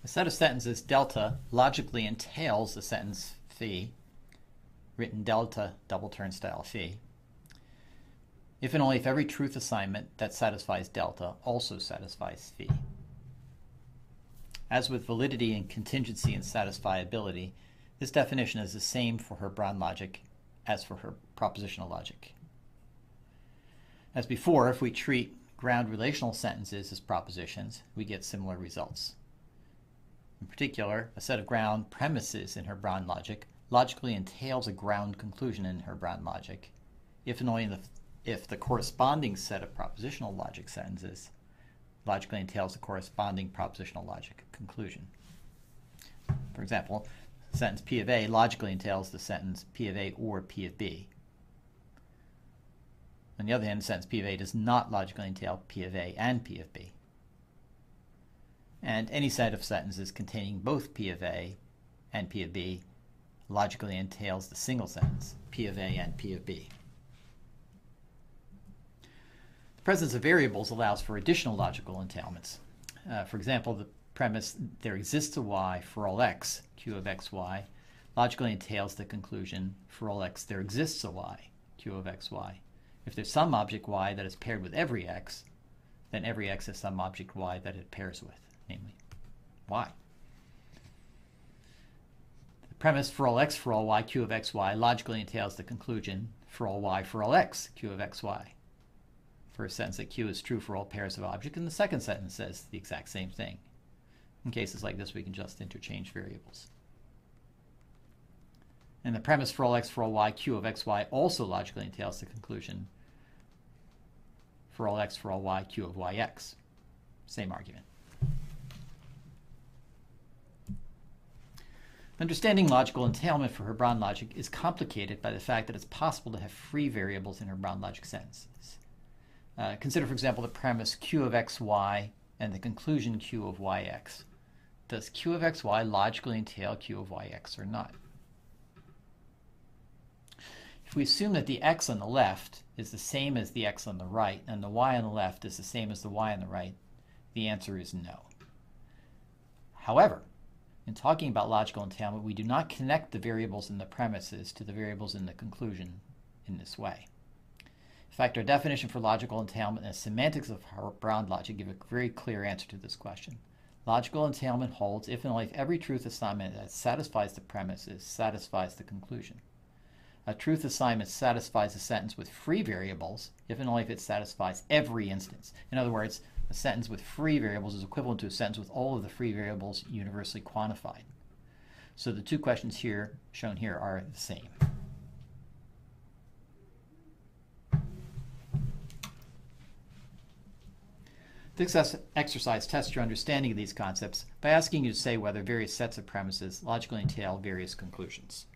A set of sentences delta logically entails the sentence phi, written delta double turnstile phi, if and only if every truth assignment that satisfies delta also satisfies phi. As with validity and contingency and satisfiability, this definition is the same for her Brown logic as for her propositional logic. As before, if we treat ground relational sentences as propositions, we get similar results. In particular, a set of ground premises in her Brown logic logically entails a ground conclusion in her Brown logic, if and only if the corresponding set of propositional logic sentences logically entails the corresponding propositional logic conclusion. For example, the sentence P of A logically entails the sentence P of A or P of B. On the other hand, the sentence P of A does not logically entail P of A and P of B. And any set of sentences containing both P of A and P of B logically entails the single sentence P of A and P of B. The presence of variables allows for additional logical entailments. For example, the premise there exists a y for all x, q of xy, logically entails the conclusion for all x there exists a y, q of xy. If there's some object y that is paired with every x, then every x has some object y that it pairs with, namely y. The premise for all x for all y, q of xy, logically entails the conclusion for all y for all x, q of xy. First sentence that q is true for all pairs of objects, and the second sentence says the exact same thing. In cases like this, we can just interchange variables. And the premise for all x for all y, q of xy also logically entails the conclusion for all x for all y, q of yx. Same argument. Understanding logical entailment for her Brown logic is complicated by the fact that it's possible to have free variables in her Brown logic sentences. Consider, for example, the premise q of xy and the conclusion q of yx. Does q of xy logically entail q of yx or not? If we assume that the x on the left is the same as the x on the right, and the y on the left is the same as the y on the right, the answer is no. However, in talking about logical entailment, we do not connect the variables in the premises to the variables in the conclusion in this way. In fact, our definition for logical entailment and the semantics of our Brown logic give a very clear answer to this question. Logical entailment holds if and only if every truth assignment that satisfies the premises satisfies the conclusion. A truth assignment satisfies a sentence with free variables if and only if it satisfies every instance. In other words, a sentence with free variables is equivalent to a sentence with all of the free variables universally quantified. So the two questions here shown here are the same. This exercise tests your understanding of these concepts by asking you to say whether various sets of premises logically entail various conclusions.